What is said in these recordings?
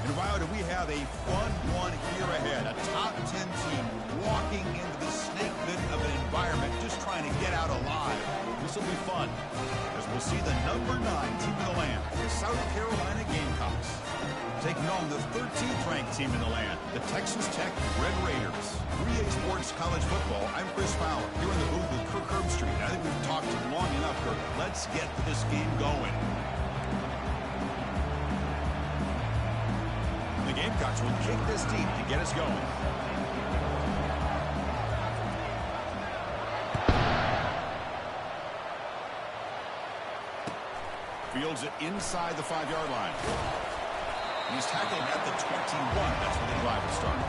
And wow, do we have a fun one here ahead. A top 10 team walking into the snake pit of an environment just trying to get out alive. This will be fun as we'll see the number 9 team in the land, the South Carolina Gamecocks, taking on the 13th ranked team in the land, the Texas Tech Red Raiders. 3A Sports College Football, I'm Chris Fowler, here in the booth with Kirk Herbstreit. I think we've talked long enough, Kirk. Let's get this game going. The Gamecocks will kick this deep to get us going. Fields it inside the 5-yard line. He's tackled at the 21. That's where the drive will start.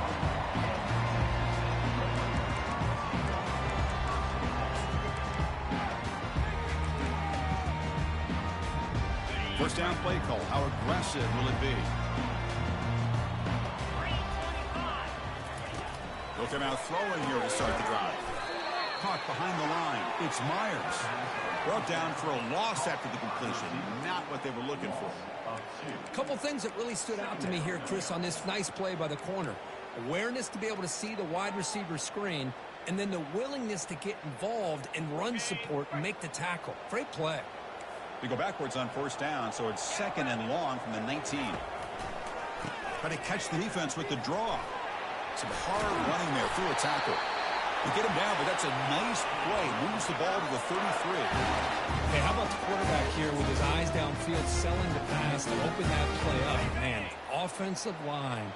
First down play call. How aggressive will it be? They'll come out throwing here to start the drive. Caught behind the line. It's Myers. Brought down for a loss after the completion. Not what they were looking for. A couple things that really stood out to me here, Chris, on this nice play by the corner. Awareness to be able to see the wide receiver screen, and then the willingness to get involved and run support and make the tackle. Great play. They go backwards on first down, so it's 2nd and long from the 19. Try to catch the defense with the draw. Some hard running there through a tackle. They get him down, but that's a nice play. Moves the ball to the 33. Hey, how about the quarterback here with his eyes downfield, selling the pass to open that play up? Man, offensive line,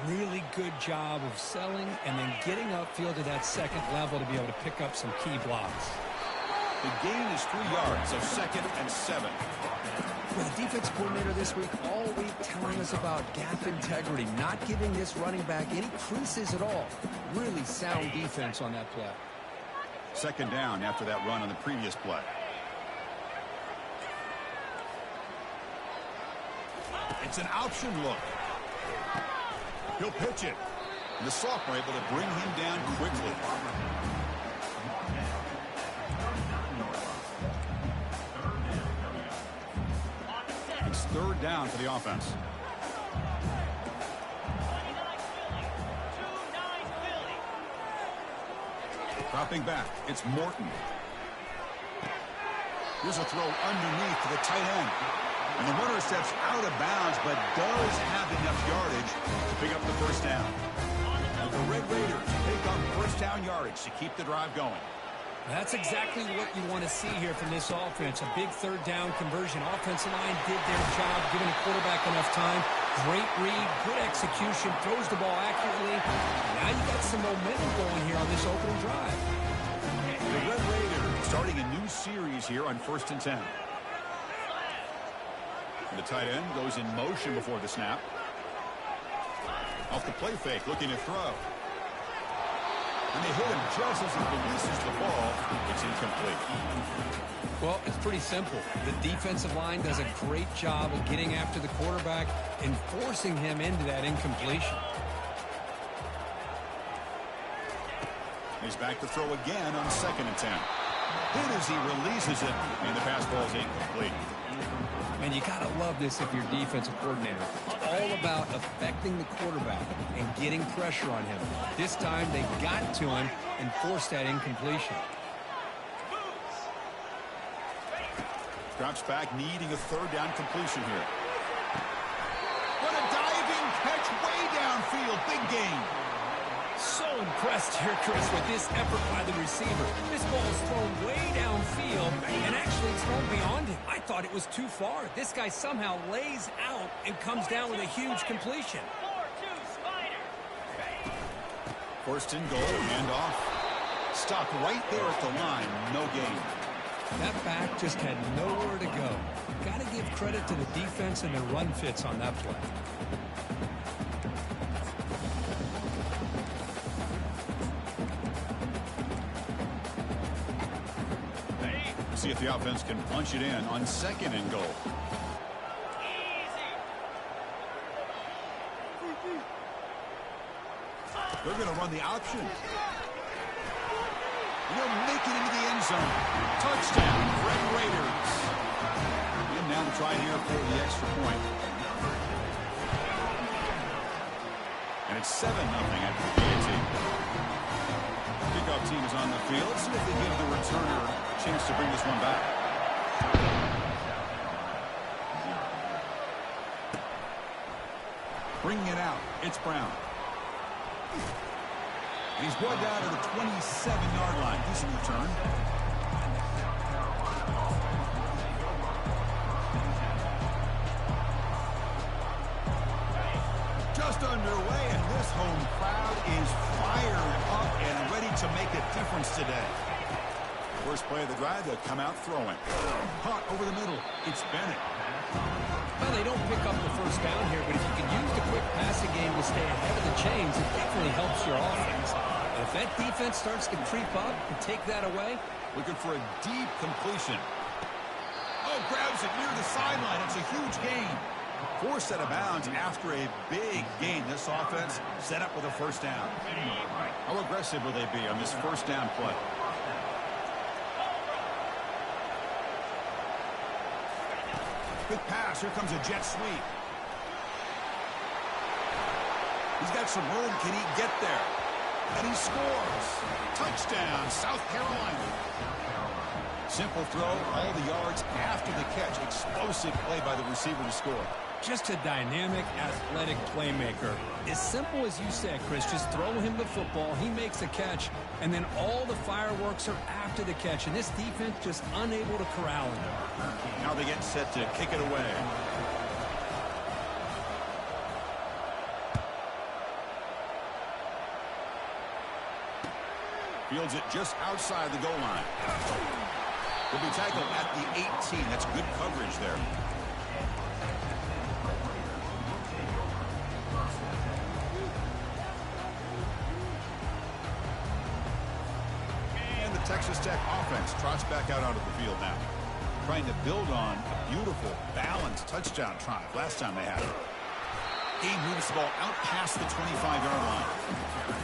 really good job of selling and then getting upfield to that second level to be able to pick up some key blocks. The gain is 3 yards, so 2nd and 7. Well, the defense coordinator this week all week telling us about gap integrity, not giving this running back any creases at all. Really sound defense on that play. 2nd down after that run on the previous play. It's an option look. He'll pitch it. And the sophomore able to bring him down quickly. It's 3rd down for the offense. Dropping back, it's Morton. Here's a throw underneath to the tight end. And the runner steps out of bounds, but does have enough yardage to pick up the first down. And the Red Raiders take on first down yardage to keep the drive going. That's exactly what you want to see here from this offense. A big 3rd down conversion. Offensive line did their job, giving the quarterback enough time. Great read, good execution, throws the ball accurately. Now you got some momentum going here on this opening drive. The Red Raiders starting a new series here on 1st and 10. The tight end goes in motion before the snap. Off the play fake, looking to throw. And they hit him just as he releases the ball. It's incomplete. Well, it's pretty simple. The defensive line does a great job of getting after the quarterback and forcing him into that incompletion. He's back to throw again on 2nd and 10. Hit as he releases it, and the pass ball is incomplete. And you got to love this if you're defensive coordinator. All about affecting the quarterback and getting pressure on him. This time they got to him and forced that incompletion. Drops back, needing a 3rd down completion here. What a diving catch way downfield. Big gain. So impressed here, Chris, with this effort by the receiver. This ball is thrown way downfield, and actually it's thrown beyond him. I thought it was too far. This guy somehow lays out and comes down with a huge completion. 1st and goal, handoff. Stopped right there at the line, no gain. That back just had nowhere to go. Got to give credit to the defense and their run fits on that play. See if the offense can punch it in on 2nd and goal. They're going to run the option. They'll make it into the end zone. Touchdown, Red Raiders. And now to try here for the extra point. it's 7-0 after the PAT. Kickoff team is on the field. See if they give the returner a chance to bring this one back. Bringing it out. It's Brown. And he's brought down to the 27-yard line. Decent return. Just underway, and this home crowd is fired up and ready to make a difference today. First play of the drive, they'll come out throwing. Caught over the middle. It's Bennett. Well, they don't pick up the first down here, but if you can use the quick passing game to stay ahead of the chains, it definitely helps your offense. And if that defense starts to creep up and take that away, looking for a deep completion. Oh, grabs it near the sideline. It's a huge gain. Forced out of bounds after a big gain. This offense set up with a first down. How aggressive will they be on this first down play? Quick pass. Here comes a jet sweep. He's got some room. Can he get there? And he scores. Touchdown, South Carolina. Simple throw, all the yards after the catch. Explosive play by the receiver to score. just a dynamic, athletic playmaker. As simple as you said, Chris, just throw him the football, he makes a catch, and then all the fireworks are after the catch, and this defense just unable to corral him. Now they get set to kick it away. Fields it just outside the goal line. Will be tackled at the 18. That's good coverage there. And the Texas Tech offense trots back out onto the field now, trying to build on a beautiful, balanced touchdown drive last time they had it. Game moves the ball out past the 25-yard line.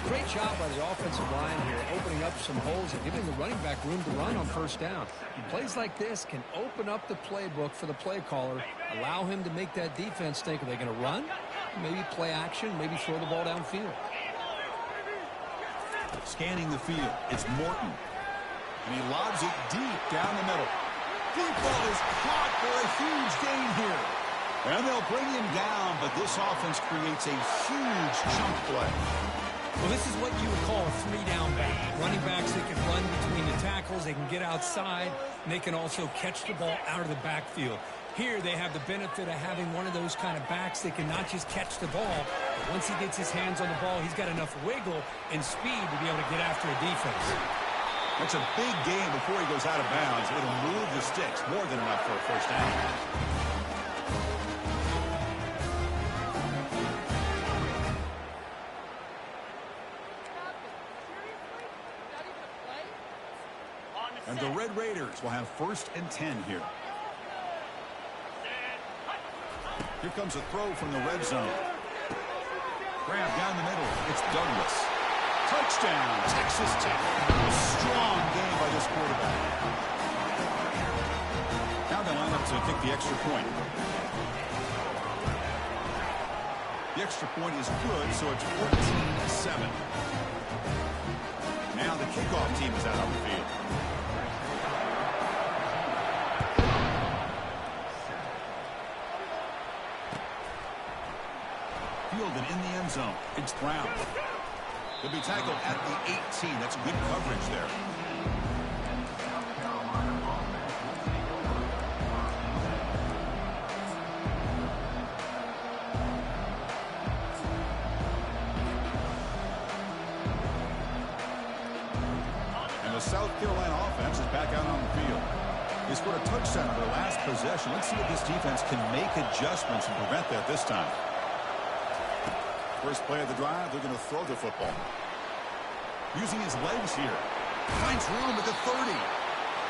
Great job by the offensive line here, opening up some holes and giving the running back room to run on first down. Plays like this can open up the playbook for the play caller, allow him to make that defense think, are they going to run? Maybe play action, maybe throw the ball downfield. Scanning the field, it's Morton. And he lobs it deep down the middle. Deep ball is caught for a huge gain here. And they'll bring him down, but this offense creates a huge chunk play. Well, this is what you would call a three-down back. Running backs that can run between the tackles, they can get outside, and they can also catch the ball out of the backfield. Here they have the benefit of having one of those kind of backs that can not just catch the ball, but once he gets his hands on the ball, he's got enough wiggle and speed to be able to get after a defense. That's a big gain before he goes out of bounds. It'll move the sticks, more than enough for a first down. And the Red Raiders will have 1st and 10 here. Here comes a throw from the red zone. Grab down the middle. It's Douglas. Touchdown, Texas Tech. Strong game by this quarterback. Now they line up to kick the extra point. The extra point is good, so it's 14-7. Now the kickoff team is out on the field. Fielded in the end zone. It's Brown. He'll be tackled at the 18. That's good coverage there. And the South Carolina offense is back out on the field. They scored a touchdown on their last possession. Let's see if this defense can make adjustments and prevent that this time. First play of the drive, they're going to throw the football. Using his legs here. Finds room at the 30.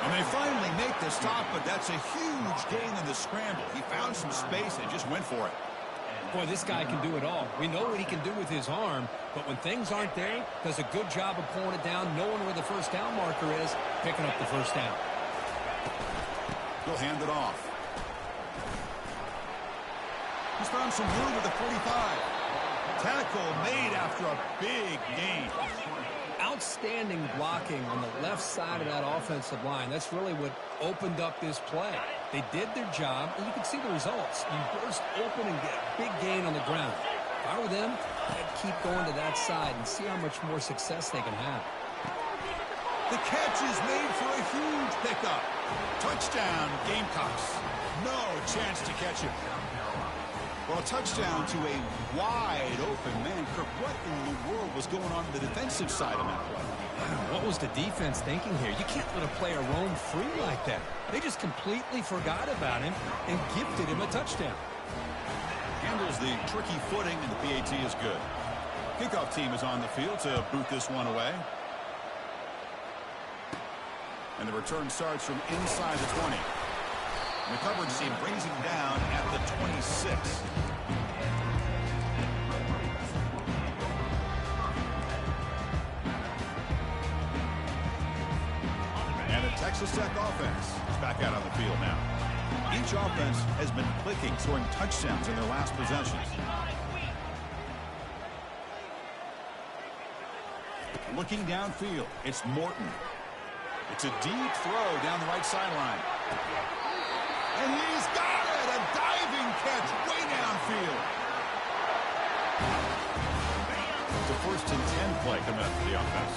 And they finally make the stop, but that's a huge gain in the scramble. He found some space and just went for it. Boy, this guy can do it all. We know what he can do with his arm, but when things aren't there, does a good job of pulling it down, knowing where the first down marker is, picking up the first down. He'll hand it off. He's found some room at the 45. Tackle made after a big gain. Outstanding blocking on the left side of that offensive line. That's really what opened up this play. They did their job, and you can see the results. You burst open and get a big gain on the ground. If I were them, I'd keep going to that side and see how much more success they can have. The catch is made for a huge pickup. Touchdown, Gamecocks. No chance to catch it. Well, a touchdown to a wide open man. Kirk, what in the world was going on the defensive side of that play? What was the defense thinking here? You can't let a player roam free like that. They just completely forgot about him and gifted him a touchdown. Handles the tricky footing, and the PAT is good. Kickoff team is on the field to boot this one away. And the return starts from inside the 20. And the coverage team brings him down at the 26. And the Texas Tech offense is back out on the field now. Each offense has been clicking, scoring touchdowns in their last possessions. Looking downfield, it's Morton. It's a deep throw down the right sideline. And he's got it! A diving catch way downfield. It's a 1st and 10 play coming up for the offense.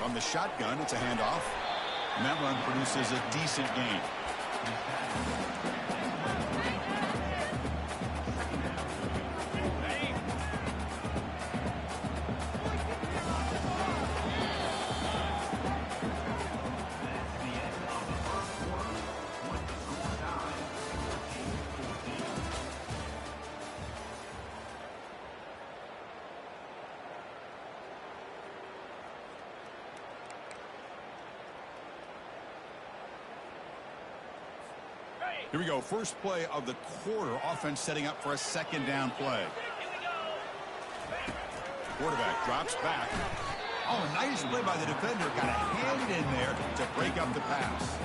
From the shotgun, it's a handoff. And that run produces a decent gain. Here we go. First play of the quarter. Offense setting up for a 2nd down play. Quarterback drops back. Oh, nice play by the defender. Got a hand in there to break up the pass.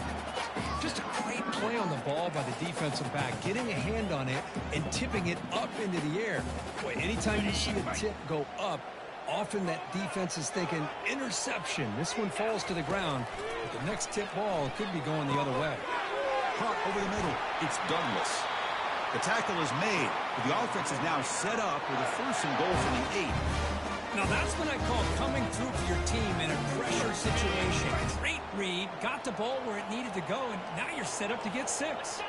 Just a great play on the ball by the defensive back, getting a hand on it and tipping it up into the air. Boy, anytime you see a tip go up, often that defense is thinking interception. This one falls to the ground. But the next tip ball could be going the other way. Over the middle, it's Douglas. The tackle is made, but the offense is now set up with a 1st and goal from the 8. Now that's what I call coming through for your team in a pressure situation. Great read, got the ball where it needed to go, and now you're set up to get 6.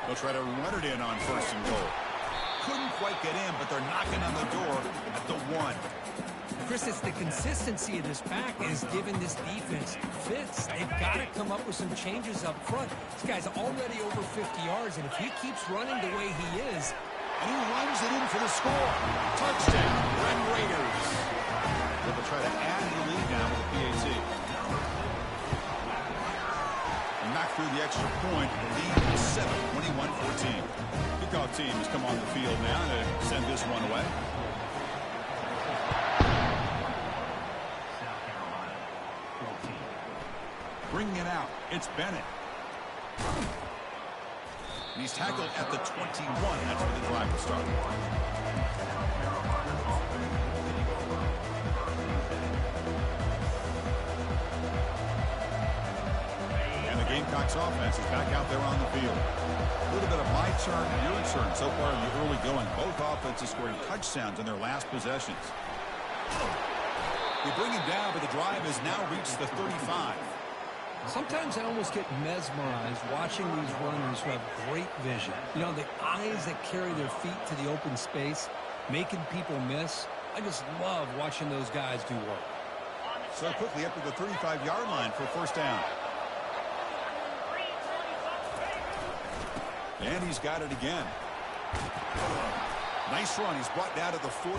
They'll try to run it in on 1st and goal. Couldn't quite get in, but they're knocking on the door at the 1. Chris, it's the consistency of this back is giving this defense fits. They've got to come up with some changes up front. This guy's already over 50 yards, and if he keeps running the way he is... And he runs it in for the score. Touchdown, Red Raiders. They'll try to add the lead now with the PAT. And back through the extra point, the lead is 7, 21-14. Kickoff team has come on the field now to send this one away. Bringing it out, it's Bennett. And he's tackled at the 21. That's where the drive will start. And the Gamecocks offense is back out there on the field. A little bit of my turn, your turn so far in the early going. Both offenses scoring touchdowns in their last possessions. They bring him down, but the drive has now reached the 35. Sometimes I almost get mesmerized watching these runners who have great vision. You know, the eyes that carry their feet to the open space, making people miss. I just love watching those guys do work. So quickly up to the 35-yard line for 1st down. And he's got it again. Nice run. He's brought down to the 44.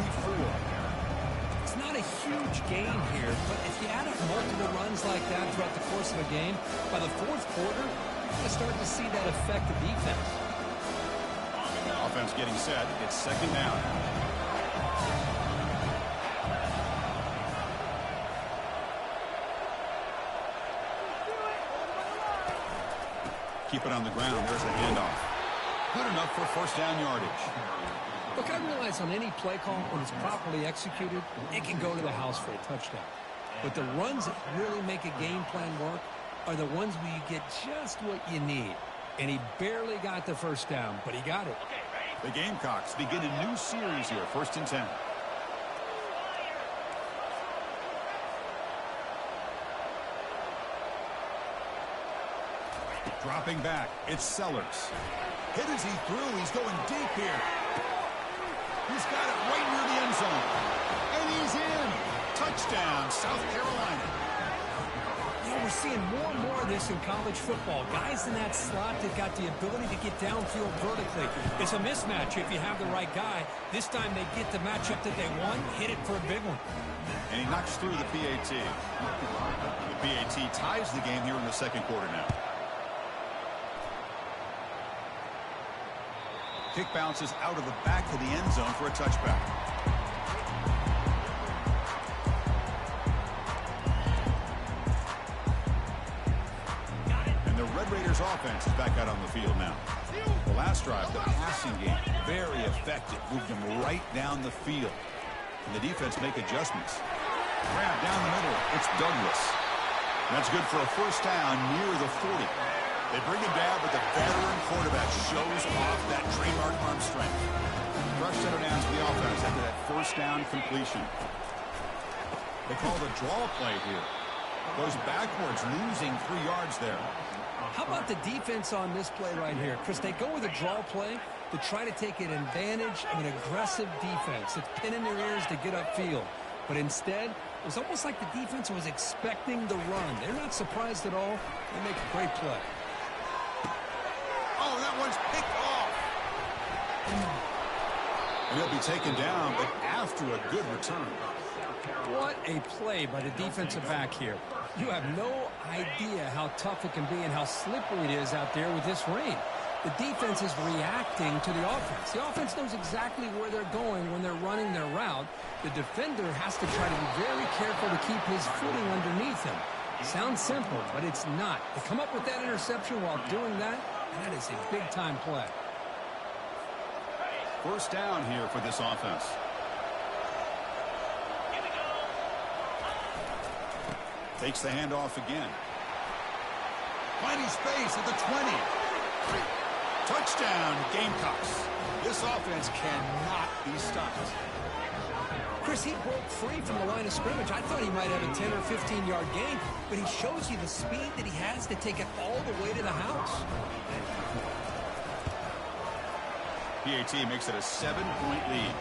It's not a huge gain here, but if you add up multiple runs like that throughout the course of a game, by the 4th quarter, you're going to start to see that affect the defense. Offense getting set. It's 2nd down. Keep it on the ground. There's the handoff. Good enough for first down yardage. Look, I realize on any play call, when it's properly executed, it can go to the house for a touchdown. But the runs that really make a game plan work are the ones where you get just what you need. And he barely got the first down, but he got it. The Gamecocks begin a new series here, 1st and 10. Dropping back, it's Sellers. Hit as he threw, he's going deep here. He's got it right near the end zone. And he's in. Touchdown, South Carolina. You know, we're seeing more and more of this in college football. Guys in that slot that got the ability to get downfield vertically. It's a mismatch if you have the right guy. This time they get the matchup that they want, hit it for a big one. And he knocks through the PAT. The PAT ties the game here in the second quarter now. Kick bounces out of the back of the end zone for a touchback. And the Red Raiders offense is back out on the field now. The last drive, the passing game, very effective. Moved them right down the field. And the defense make adjustments. Grab down the middle. It's Douglas. That's good for a first down near the 40. They bring him down, but the veteran quarterback shows off that trademark arm strength. Fresh center down to the offense after that first down completion. They call the draw play here. Goes backwards, losing 3 yards there. How about the defense on this play right here? Chris, they go with a draw play to try to take an advantage of an aggressive defense. It's pinning their ears to get upfield. But instead, it was almost like the defense was expecting the run. They're not surprised at all. They make a great play. Oh, that one's picked off. And he'll be taken down, but after a good return. What a play by the defensive back here. You have no idea how tough it can be and how slippery it is out there with this rain. The defense is reacting to the offense. The offense knows exactly where they're going when they're running their route. The defender has to try to be very careful to keep his footing underneath him. Sounds simple, but it's not. To come up with that interception while doing that, that is a big-time play. First down here for this offense. Takes the handoff again. Finding space at the 20. Touchdown, Gamecocks. This offense cannot be stopped. Chris, he broke free from the line of scrimmage. I thought he might have a 10 or 15-yard gain, but he shows you the speed that he has to take it all the way to the house. PAT makes it a 7-point lead.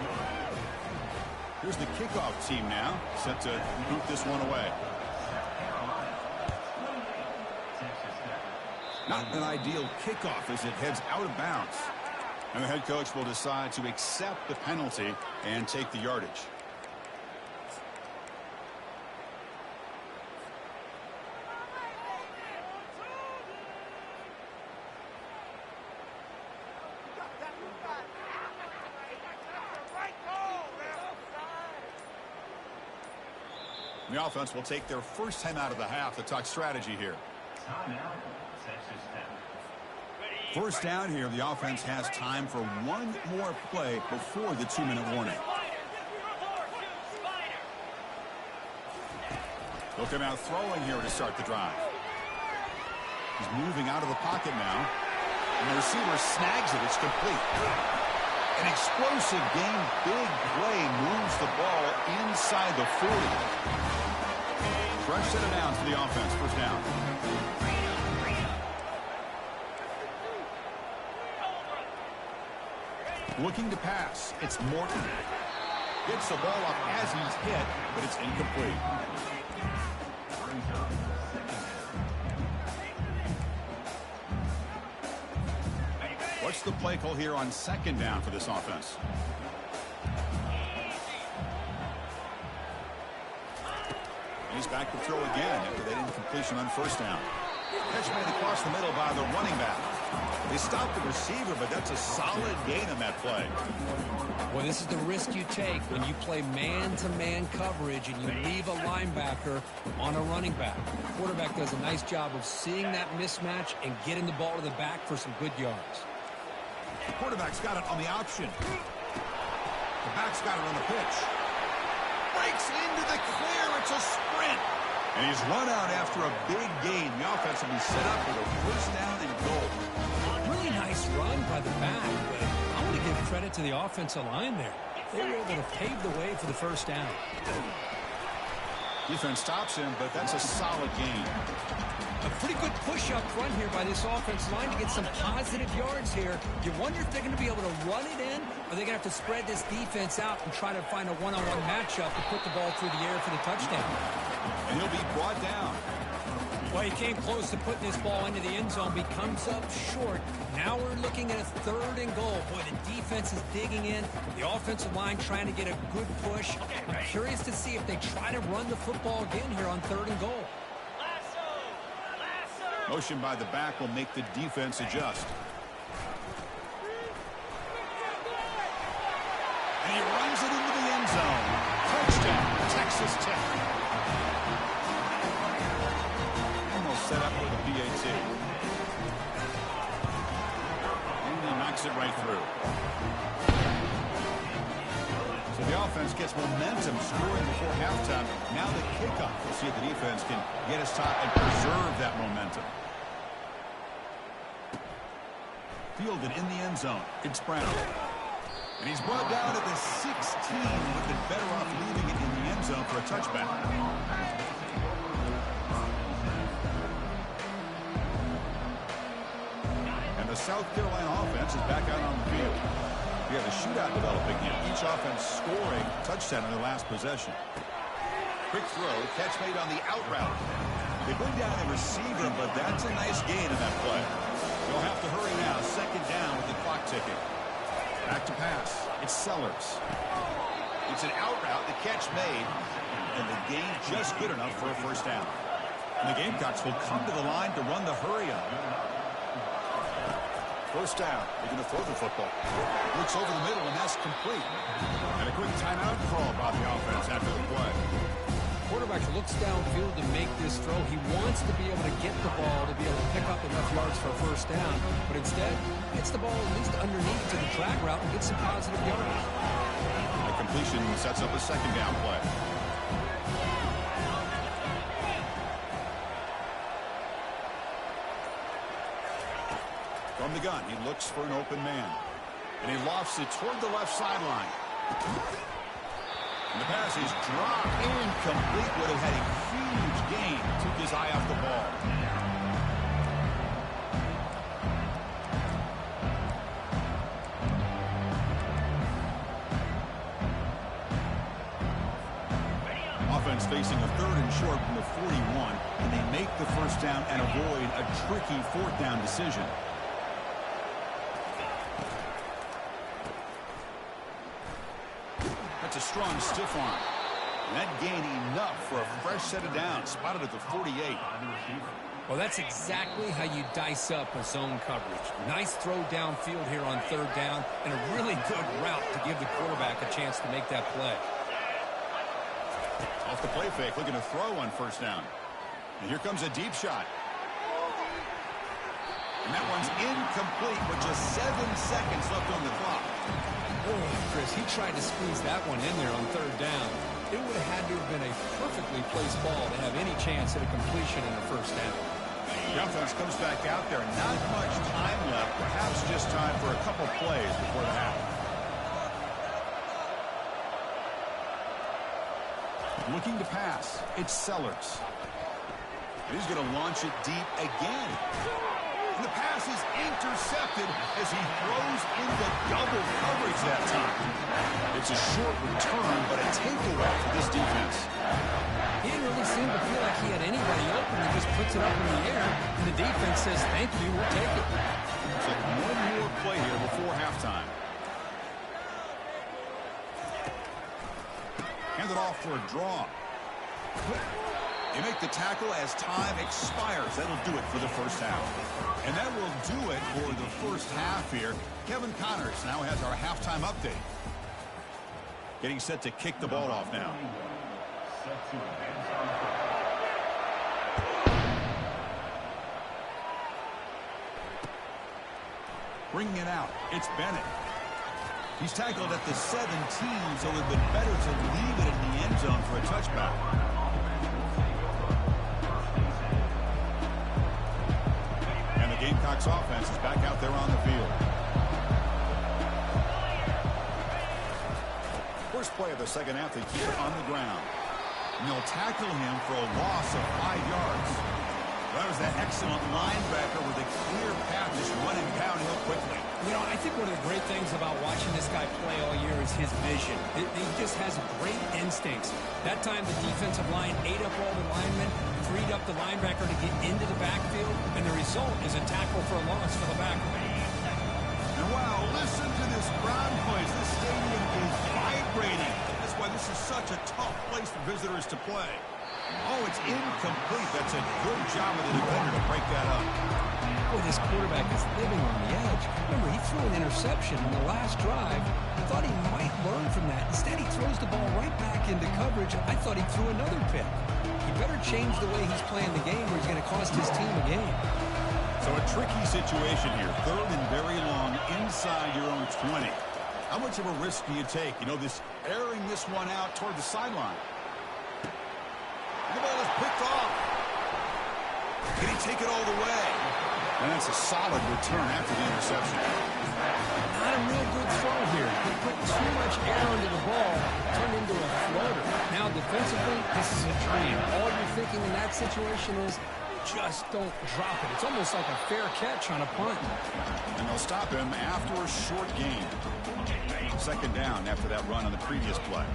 Here's the kickoff team now, set to boot this one away. Not an ideal kickoff as it heads out of bounds. And the head coach will decide to accept the penalty and take the yardage. The offense will take their first time out of the half to talk strategy here. First down here, the offense has time for one more play before the 2-minute warning. They'll come out throwing here to start the drive. He's moving out of the pocket now. And the receiver snags it. It's complete. An explosive game, big play moves the ball inside the 40. Fresh set of downs for the offense. First down. Looking to pass. It's Morton. Gets the ball up as he's hit, but it's incomplete. What's the play call here on second down for this offense? He's back to throw again after that incompletion on first down. Catch made across the middle by the running back. They stopped the receiver, but that's a solid gain on that play. Well, this is the risk you take when you play man-to-man coverage and you leave a linebacker on a running back. The quarterback does a nice job of seeing that mismatch and getting the ball to the back for some good yards. The quarterback's got it on the option. The back's got it on the pitch. Breaks into the clear. It's a sprint. And he's run out after a big gain. The offense will be set up with a first down and goal. Really nice run by the back, but I want to give credit to the offensive line there. They were able to pave the way for the first down. Defense stops him, but that's a solid gain. A pretty good push up front here by this offensive line to get some positive yards here. You wonder if they're going to be able to run it in, or they're going to have to spread this defense out and try to find a one-on-one matchup to put the ball through the air for the touchdown. And he'll be brought down. Well, he came close to putting this ball into the end zone, but comes up short. Now we're looking at a 3rd and goal. Boy, the defense is digging in. The offensive line trying to get a good push. I'm curious to see if they try to run the football again here on 3rd and goal. Motion by the back will make the defense adjust. And he runs it into the end zone. Touchdown, Texas Tech. Set up with a PAT. And he knocks it right through. So the offense gets momentum scoring before halftime. Now the kickoff. We'll see if the defense can get his top and preserve that momentum. Fielded in the end zone. It's Brown. And he's brought down at the 16. Would have been better off leaving it in the end zone for a touchback. The South Carolina offense is back out on the field. We have a shootout developing here. Each offense scoring a touchdown in their last possession. Quick throw, catch made on the out route. They bring down the receiver, but that's a nice gain in that play. They'll have to hurry now. 2nd down with the clock ticking. Back to pass. It's Sellers. It's an out route. The catch made, and the gain just good enough for a first down. And the Gamecocks will come to the line to run the hurry up. First down. They're going to throw the football. Looks over the middle, and that's complete. And a quick timeout call by the offense after the play. Quarterback looks downfield to make this throw. He wants to be able to get the ball to be able to pick up enough yards for a first down. But instead, gets the ball at least underneath to the drag route and gets some positive yards. The completion sets up a 2nd down play. From the gun, he looks for an open man. And he lofts it toward the left sideline. And the pass is dropped. Incomplete. Would have had a huge gain. Took his eye off the ball. Offense facing a 3rd and short from the 41. And they make the first down and avoid a tricky 4th down decision. That's a strong stiff arm. And that gained enough for a fresh set of downs. Spotted at the 48. Well, that's exactly how you dice up a zone coverage. Nice throw downfield here on 3rd down, and a really good route to give the quarterback a chance to make that play. Off the play fake, looking to throw on first down. And here comes a deep shot. And that one's incomplete with just 7 seconds left on the clock. Oh, Chris, he tried to squeeze that one in there on 3rd down. It would have had to have been a perfectly placed ball to have any chance at a completion in the first down. The offense comes back out there. Not much time left. Perhaps just time for a couple plays before the half. Looking to pass. It's Sellers. He's going to launch it deep again. And the pass is intercepted as he throws into double coverage that time. It's a short return, but a takeaway for this defense. He didn't really seem to feel like he had anybody open. He just puts it up in the air, and the defense says, thank you, we'll take it. Looks like one more play here before halftime. Hand it off for a draw. They make the tackle as time expires. That'll do it for the first half. And that will do it for the first half here. Kevin Connors now has our halftime update. Getting set to kick the ball off now. Bringing it out. It's Bennett. He's tackled at the 17, so it would have been better to leave it in the end zone for a touchback. And the Gamecocks offense is back out there on the field. First play of the second half, they keep it on the ground. And they'll tackle him for a loss of 5 yards. That was that excellent linebacker with a clear path just running downhill quickly. You know, I think one of the great things about watching this guy play all year is his vision. He just has great instincts. That time the defensive line ate up all the linemen, freed up the linebacker to get into the backfield, and the result is a tackle for a loss for the backer. And wow, listen to this crowd noise. This stadium is vibrating. That's why this is such a tough place for visitors to play. Oh, it's incomplete. That's a good job of the defender to break that up. Boy, this quarterback is living on the edge. Remember, he threw an interception in the last drive. I thought he might learn from that. Instead, he throws the ball right back into coverage. I thought he threw another pick. He better change the way he's playing the game or he's going to cost his team a game. So a tricky situation here. Third and very long inside your own 20. How much of a risk do you take? You know, airing this one out toward the sideline. The ball is picked off. Can he take it all the way? And that's a solid return after the interception. Not a real good throw here. He put too much air into the ball, turned into a floater. Now, defensively, this is a dream. All you're thinking in that situation is, just don't drop it. It's almost like a fair catch on a punt. And they'll stop him after a short gain. Second down after that run on the previous play.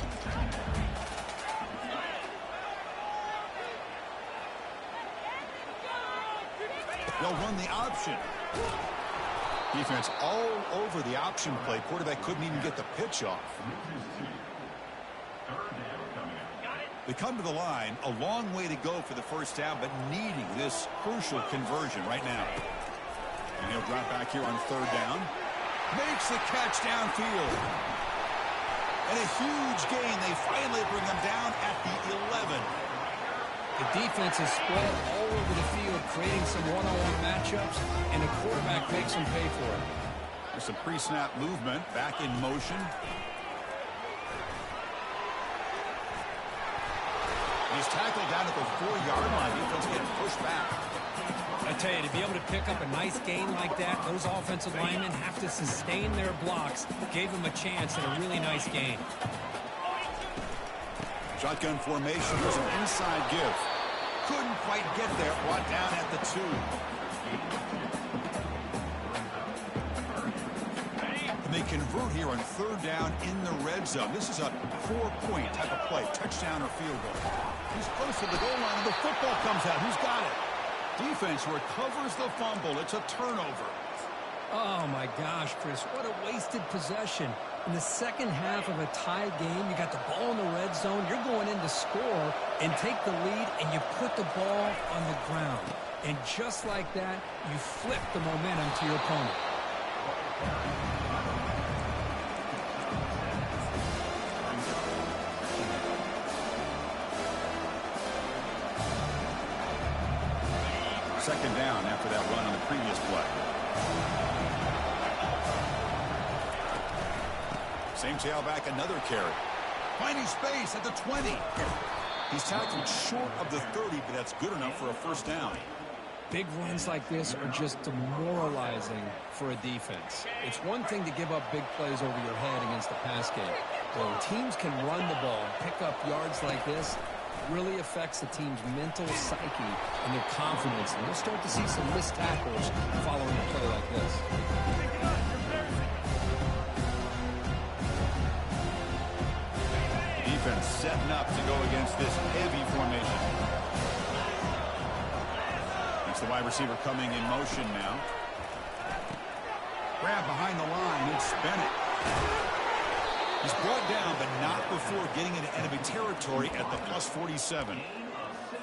They'll run the option. Defense all over the option play. Quarterback couldn't even get the pitch off. They come to the line, a long way to go for the first down, but needing this crucial conversion right now. And he'll drop back here on third down. Makes the catch downfield. And a huge gain. They finally bring them down at the 11. The defense is spread all over the field, creating some one-on-one matchups, and the quarterback makes them pay for it. There's some pre-snap movement, back in motion. He's tackled down at the 4-yard line. Defense getting pushed back. I tell you, to be able to pick up a nice gain like that, those offensive linemen have to sustain their blocks. Gave them a chance at a really nice gain. Shotgun formation. There's an inside give. Couldn't quite get there. Brought down at the 2. And they convert here on third down in the red zone. This is a 4-point type of play. Touchdown or field goal. He's close to the goal line, and the football comes out. Who's got it? Defense recovers the fumble. It's a turnover. Oh, my gosh, Chris. What a wasted possession. In the second half of a tie game, you got the ball in the red zone. You're going in to score and take the lead, and you put the ball on the ground. And just like that, you flip the momentum to your opponent. Second down after that run on the previous play. Same tailback, another carry. Finding space at the 20. He's tackled short of the 30, but that's good enough for a first down. Big runs like this are just demoralizing for a defense. It's one thing to give up big plays over your head against the pass game. But when teams can run the ball and pick up yards like this, it really affects the team's mental psyche and their confidence. And you'll start to see some missed tackles following a play like this. Defense setting up to go against this heavy formation. It's the wide receiver coming in motion now. Grab behind the line. It's Bennett. He's brought down, but not before getting into enemy territory at the +47.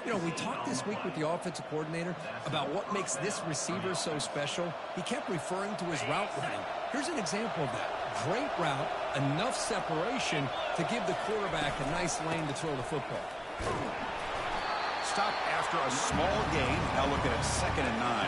You know, we talked this week with the offensive coordinator about what makes this receiver so special. He kept referring to his route running. Here's an example of that. Great route, enough separation to give the quarterback a nice lane to throw the football. Stop after a small gain. Now look at it, 2nd and 9.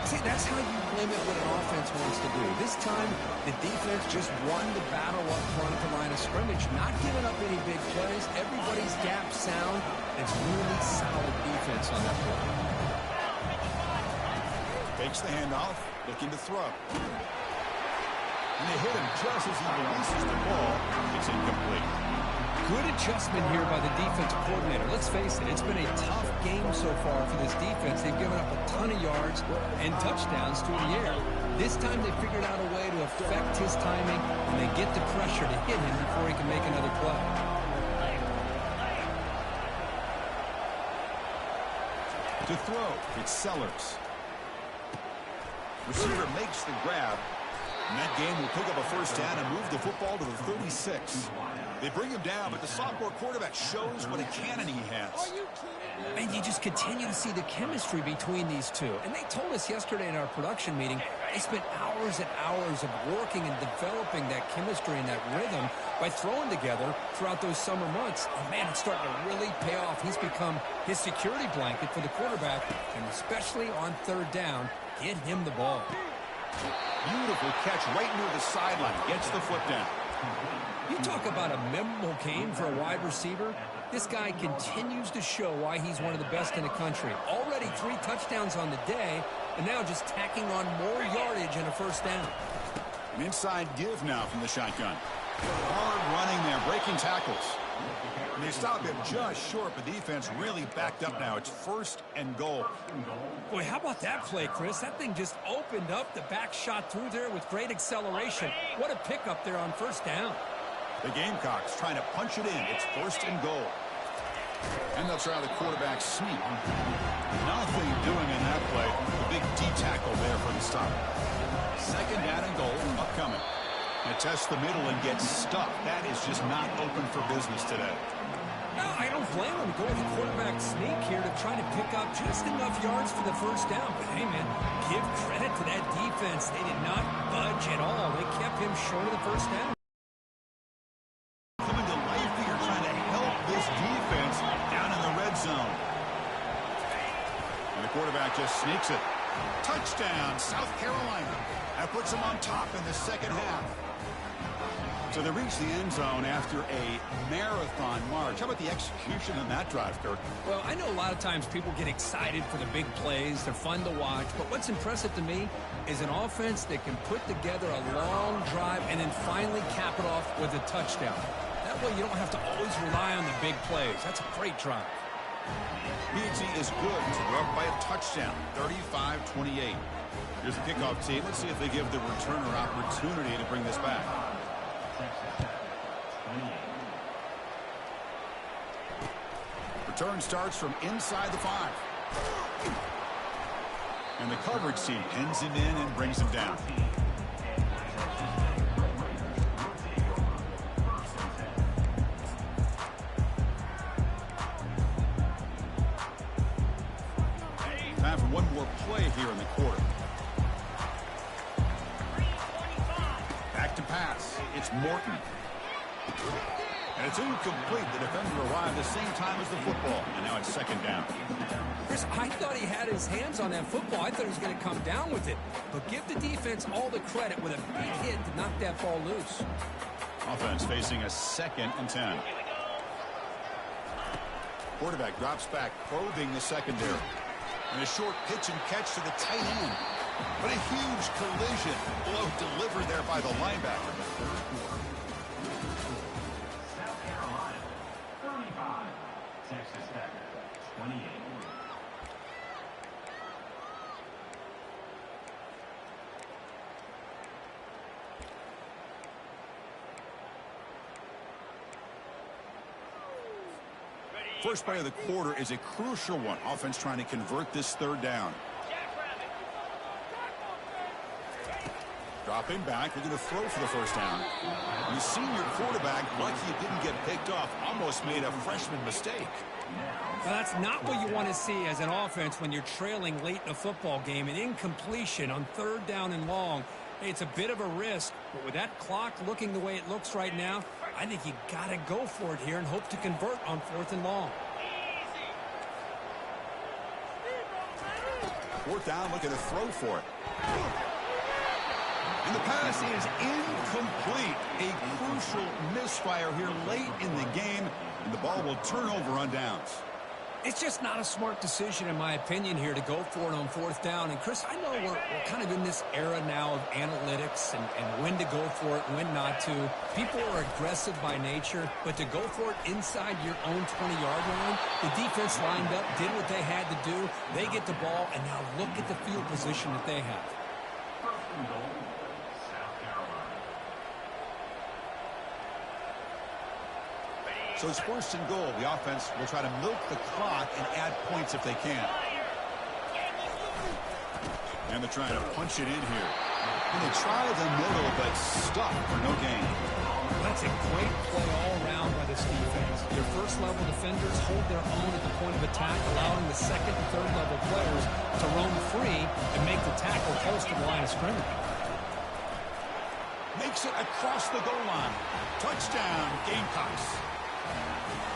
See, that's how you limit what an offense wants to do. This time, the defense just won the battle up front at the line of scrimmage, not giving up any big plays. Everybody's gap sound. It's really solid defense on that play. Takes the handoff, looking to throw. And they hit him just as he releases the ball. It's incomplete. Good adjustment here by the defensive coordinator. Let's face it, it's been a tough game so far for this defense. They've given up a ton of yards and touchdowns through the air. This time they figured out a way to affect his timing, and they get the pressure to hit him before he can make another play. To throw, it's Sellers. Receiver makes the grab. And that game will pick up a first down and move the football to the 36. They bring him down, but the sophomore quarterback shows what a cannon he has. And you just continue to see the chemistry between these two. And they told us yesterday in our production meeting, they spent hours and hours of working and developing that chemistry and that rhythm by throwing together throughout those summer months. And, man, it's starting to really pay off. He's become his security blanket for the quarterback, and especially on 3rd down, get him the ball. Beautiful catch right near the sideline. Gets the foot down. You talk about a memorable game for a wide receiver. This guy continues to show why he's one of the best in the country. Already 3 touchdowns on the day, and now just tacking on more yardage and a first down. An inside give now from the shotgun. Hard running there, breaking tackles. And they stop him just short. The defense really backed up now. It's 1st and goal. Boy, how about that play, Chris? That thing just opened up. The back shot through there with great acceleration. What a pickup there on first down. The Gamecocks trying to punch it in. It's 1st and goal. And they'll try the quarterback sneak. Nothing doing in that play. The big D tackle there for the stop. 2nd down and goal upcoming. And test the middle and get stuck. That is just not open for business today. No, I don't blame him to go with the quarterback sneak here to try to pick up just enough yards for the first down. But, hey, man, give credit to that defense. They did not budge at all. They kept him short of the first down. Coming to life here, trying to help this defense down in the red zone. And the quarterback just sneaks it. Touchdown, South Carolina. That puts them on top in the 2nd half. So they reach the end zone after a marathon march. How about the execution on that drive, Kirk? Well, I know a lot of times people get excited for the big plays. They're fun to watch. But what's impressive to me is an offense that can put together a long drive and then finally cap it off with a touchdown. That way you don't have to always rely on the big plays. That's a great drive. PhD is good. So they're up by a touchdown, 35-28. Here's the kickoff team. Let's see if they give the returner opportunity to bring this back. Return starts from inside the 5. And the coverage team pins him in and brings him down. Time for one more play here in the quarter. Back to pass. It's Morton. And it's incomplete. The defender arrived the same time as the football. And now it's 2nd down. Chris, I thought he had his hands on that football. I thought he was going to come down with it. But give the defense all the credit with a big hit to knock that ball loose. Offense facing a 2nd and 10. Quarterback drops back, probing the secondary. And a short pitch and catch to the tight end. But a huge collision. Blow delivered there by the linebacker. First play of the quarter is a crucial one. Offense trying to convert this 3rd down. Dropping back, looking to throw for the first down. And the senior quarterback, lucky he didn't get picked off, almost made a freshman mistake. Well, that's not what you want to see as an offense when you're trailing late in a football game. An incompletion on 3rd down and long. Hey, it's a bit of a risk, but with that clock looking the way it looks right now, I think you got to go for it here and hope to convert on 4th and long. 4th down, looking to throw for it. And the pass is incomplete. A crucial misfire here late in the game, and the ball will turn over on downs. It's just not a smart decision, in my opinion, here to go for it on 4th down. And, Chris, I know we're kind of in this era now of analytics and when to go for it and when not to. People are aggressive by nature, but to go for it inside your own 20-yard line, the defense lined up, did what they had to do. They get the ball, and now look at the field position that they have. So it's 1st and goal. The offense will try to milk the clock and add points if they can. And they're trying to punch it in here. And they try the middle, but stuck for no gain. That's a great play all around by this defense. Your first-level defenders hold their own at the point of attack, allowing the second and third-level players to roam free and make the tackle close to the line of scrimmage. Makes it across the goal line. Touchdown, Gamecocks.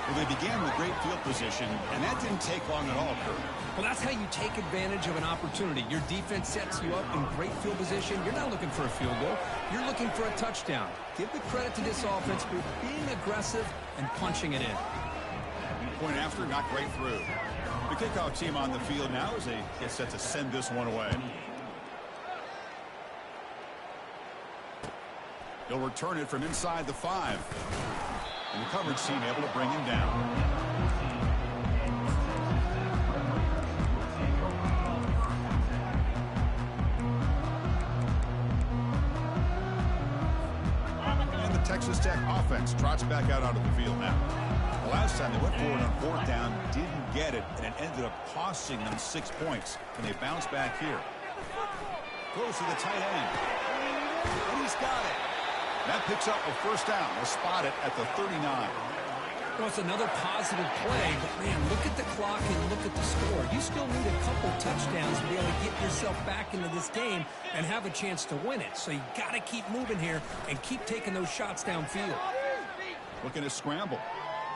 Well, they began with great field position, and that didn't take long at all, Kurt. Well, that's how you take advantage of an opportunity. Your defense sets you up in great field position. You're not looking for a field goal. You're looking for a touchdown. Give the credit to this offense for being aggressive and punching it in. Point after, not great through. The kickoff team on the field now as they get set to send this one away. He'll return it from inside the 5. And the coverage team able to bring him down. And the Texas Tech offense trots back out onto the field now. The last time they went forward on 4th down, didn't get it, and it ended up costing them 6 points. And they bounce back here. Goes to the tight end. And he's got it. That picks up a 1st down. They'll spot it at the 39. Well, it's another positive play, but, man, look at the clock and look at the score. You still need a couple touchdowns to be able to get yourself back into this game and have a chance to win it. So you got to keep moving here and keep taking those shots downfield. Looking to scramble.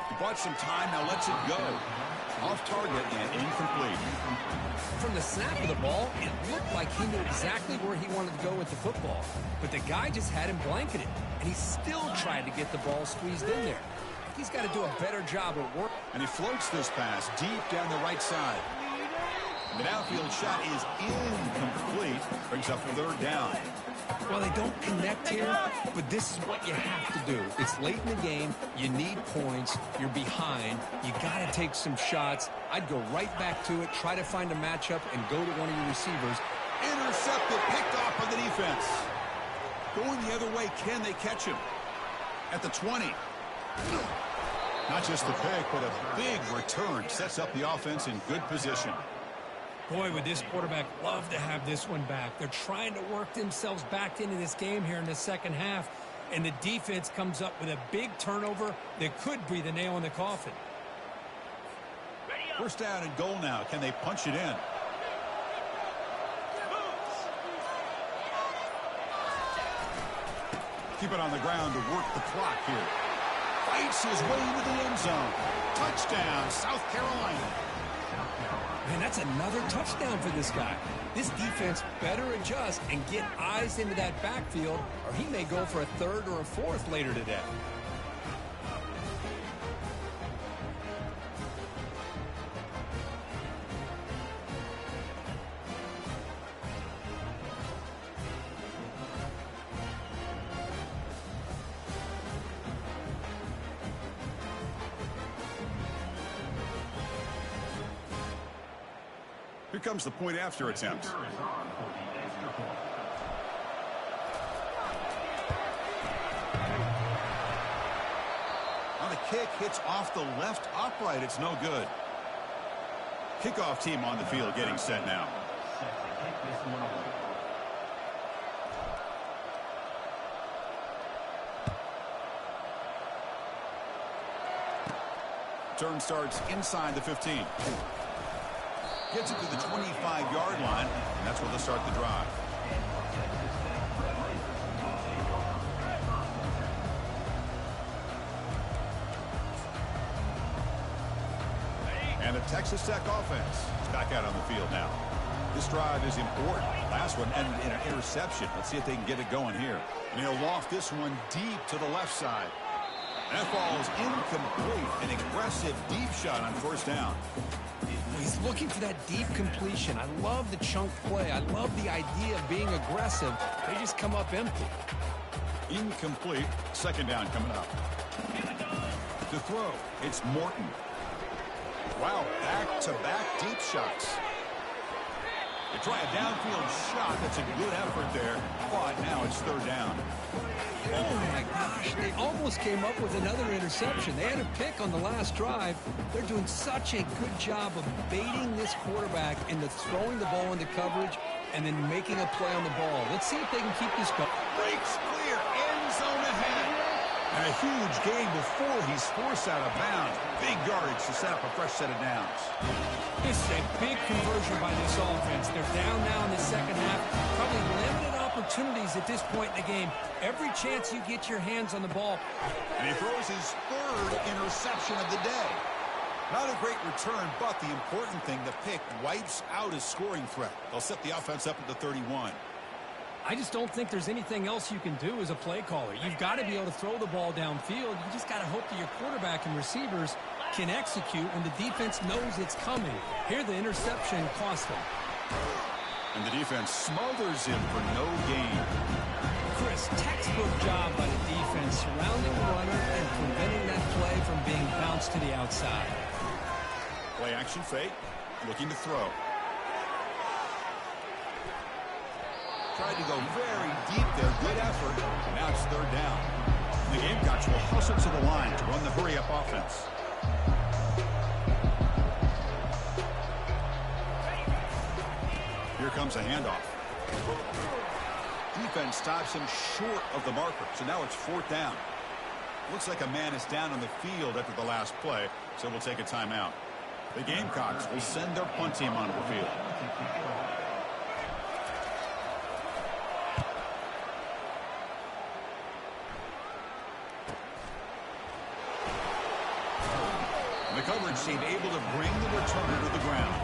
He bought some time, now lets it go. Off target and incomplete. From the snap of the ball, it looked like he knew exactly where he wanted to go with the football. But the guy just had him blanketed, and he still tried to get the ball squeezed in there. He's got to do a better job at work. And he floats this pass deep down the right side. The downfield shot is incomplete. Brings up 3rd down. Well, they don't connect here, but this is what you have to do. It's late in the game. You need points. You're behind. You got to take some shots. I'd go right back to it, try to find a matchup, and go to one of your receivers. Intercepted, picked off by the defense. Going the other way, can they catch him? At the 20. Not just the pick, but a big return. Sets up the offense in good position. Boy, would this quarterback love to have this one back. They're trying to work themselves back into this game here in the second half, and the defense comes up with a big turnover that could be the nail in the coffin. 1st down and goal now. Can they punch it in? Keep it on the ground to work the clock here. Fights his way into the end zone. Touchdown, South Carolina. Man, that's another touchdown for this guy. This defense better adjust and get eyes into that backfield, or he may go for a 3rd or a 4th later today. Here comes the point after attempt. On the kick, hits off the left upright. It's no good. Kickoff team on the field getting set now. Return starts inside the 15. Gets it to the 25-yard line, and that's where they'll start the drive. And the Texas Tech offense is back out on the field now. This drive is important. Last one ended in an interception. Let's see if they can get it going here. And he'll loft this one deep to the left side. That ball is incomplete. An aggressive deep shot on first down. He's looking for that deep completion. I love the chunk play. I love the idea of being aggressive. They just come up empty. Incomplete. Second down coming up. To throw, it's Morton. Wow, back-to-back deep shots. They try a downfield shot. That's a good effort there. But now it's third down. Oh, my gosh. They almost came up with another interception. They had a pick on the last drive. They're doing such a good job of baiting this quarterback into throwing the ball into coverage and then making a play on the ball. Let's see if they can keep this going. Breaks clear. End zone ahead. And a huge gain before he's forced out of bounds. Big yardage to set up a fresh set of downs. This is a big conversion by this offense. They're down now in the second half. Probably limited opportunities at this point in the game. Every chance you get your hands on the ball. And he throws his third interception of the day. Not a great return, but the important thing, the pick wipes out his scoring threat. They'll set the offense up at the 31. I just don't think there's anything else you can do as a play caller. You've got to be able to throw the ball downfield. You just got to hope that your quarterback and receivers can execute when the defense knows it's coming. Here, the interception cost them. And the defense smothers him for no gain. Chris, textbook job by the defense surrounding the runner and preventing that play from being bounced to the outside. Play action fake, looking to throw. Tried to go very deep there. Good effort. And now it's third down. The Gamecocks will hustle to the line to run the hurry-up offense. Here comes a handoff. Defense stops him short of the marker. So now it's fourth down. Looks like a man is down on the field after the last play, so we'll take a timeout. The Gamecocks will send their punt team onto the field. The coverage team able to bring the returner to the ground.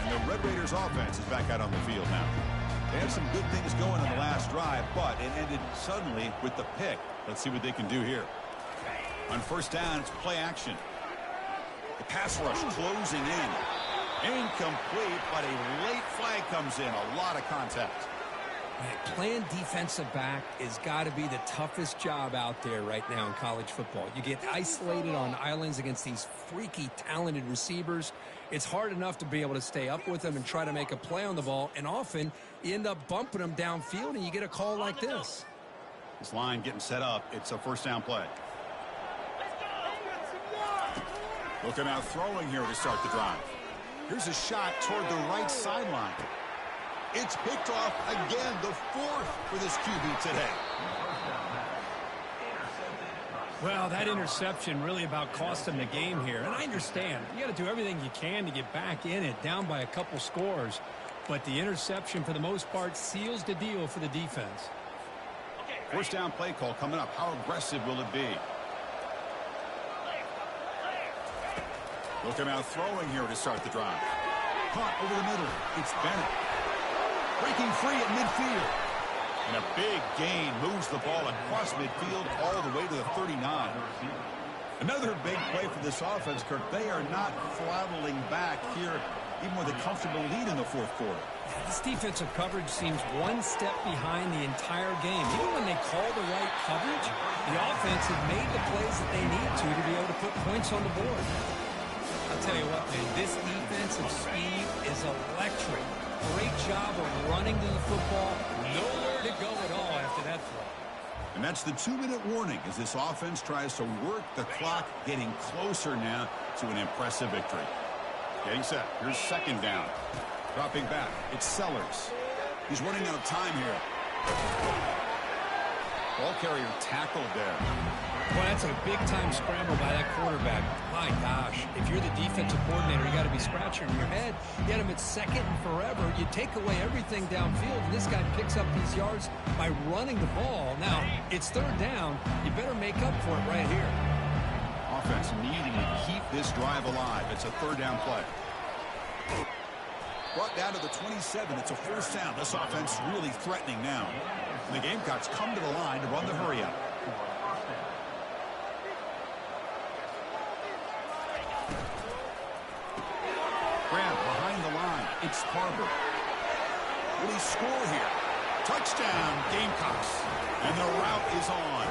And the Red Raiders offense is back out on the field now. They had some good things going in the last drive, but it ended suddenly with the pick. Let's see what they can do here. On first down, it's play action. The pass rush closing in. Incomplete, but a late flag comes in. A lot of contact. Playing defensive back has got to be the toughest job out there right now in college football. You get isolated on islands against these freaky, talented receivers. It's hard enough to be able to stay up with them and try to make a play on the ball, and often you end up bumping them downfield and you get a call like this. This line getting set up. It's a first down play. Looking out throwing here to start the drive. Here's a shot toward the right sideline. It's picked off again, the fourth for this QB today. Well, that interception really about cost him the game here. And I understand. You got to do everything you can to get back in it, down by a couple scores. But the interception, for the most part, seals the deal for the defense. First down play call coming up. How aggressive will it be? Looking out throwing here to start the drive. Caught over the middle. It's Bennett. Breaking free at midfield. And a big gain moves the ball across midfield all the way to the 39. Another big play for this offense, Kirk. They are not flattling back here, even with a comfortable lead in the fourth quarter. This defensive coverage seems one step behind the entire game. Even when they call the right coverage, the offense has made the plays that they need to be able to put points on the board. I'll tell you what, man, this defensive speed is electric. Great job of running to the football. Nowhere to go at all after that throw. And that's the 2-minute warning as this offense tries to work the clock, getting closer now to an impressive victory. Getting set. Here's second down. Dropping back. It's Sellers. He's running out of time here. Ball carrier tackled there. Well, that's a big-time scramble by that quarterback. My gosh, if you're the defensive coordinator, you got to be scratching your head. You had him at second and forever. You take away everything downfield, and this guy picks up these yards by running the ball. Now, it's third down. You better make up for it right here. Offense needing to keep this drive alive. It's a third down play. Brought down to the 27. It's a first down. This offense really threatening now. And the Gamecocks come to the line to run the hurry-up. Graham behind the line. It's Barber. Will he score here? Touchdown, Gamecocks. And the route is on.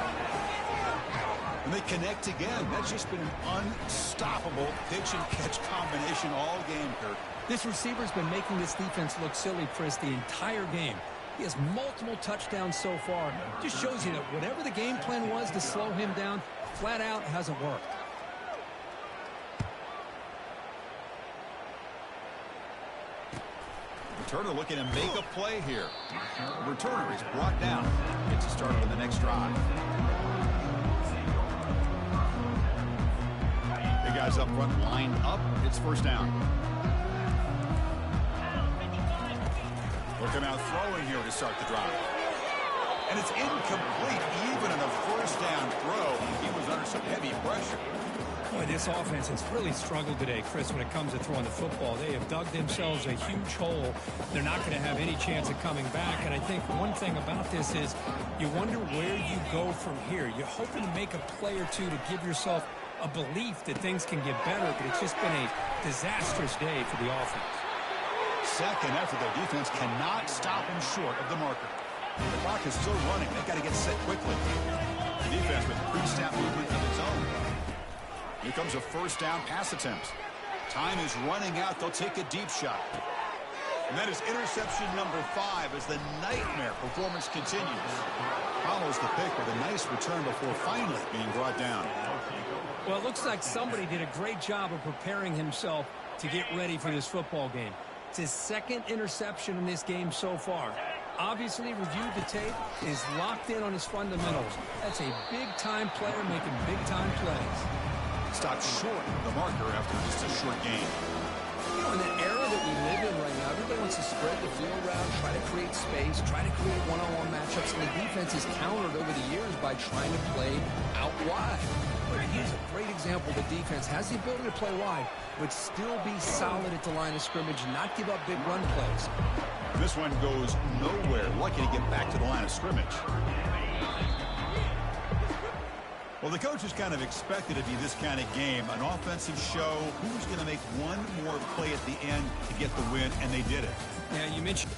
And they connect again. That's just been an unstoppable pitch-and-catch combination all game, Kirk. This receiver's been making this defense look silly, Chris, the entire game. He has multiple touchdowns so far. Just shows you that whatever the game plan was to slow him down, flat out hasn't worked. Returner looking to make a play here. The returner is brought down. Gets a start on the next drive. The guys up front lined up. It's first down. Looking out throwing here to start the drive. And it's incomplete. Even in a first down throw, he was under some heavy pressure. Boy, this offense has really struggled today, Chris, when it comes to throwing the football. They have dug themselves a huge hole. They're not going to have any chance of coming back. And I think one thing about this is you wonder where you go from here. You're hoping to make a play or two to give yourself a belief that things can get better, but it's just been a disastrous day for the offense. Second effort, the defense cannot stop him short of the marker. The clock is still running. They've got to get set quickly. The defense with pre-snap movement of its own. Here comes a first down pass attempt. Time is running out. They'll take a deep shot. And that is interception number 5 as the nightmare performance continues. Follows the pick with a nice return before finally being brought down. Well, it looks like somebody did a great job of preparing himself to get ready for this football game. It's his second interception in this game so far. Obviously reviewed the tape, is locked in on his fundamentals. That's a big-time player making big-time plays. Stopped short of the marker after just a short game. You know, in the era that we live in right now, everybody wants to spread the field around, try to create space, try to create one-on-one matchups, and the defense is countered over the years by trying to play out wide. But here's a great example. The defense has the ability to play wide, but still be solid at the line of scrimmage and not give up big run plays. This one goes nowhere. Lucky to get back to the line of scrimmage. Well, the coaches kind of expected it to be this kind of game, an offensive show. Who's going to make one more play at the end to get the win, and they did it. Yeah, you mentioned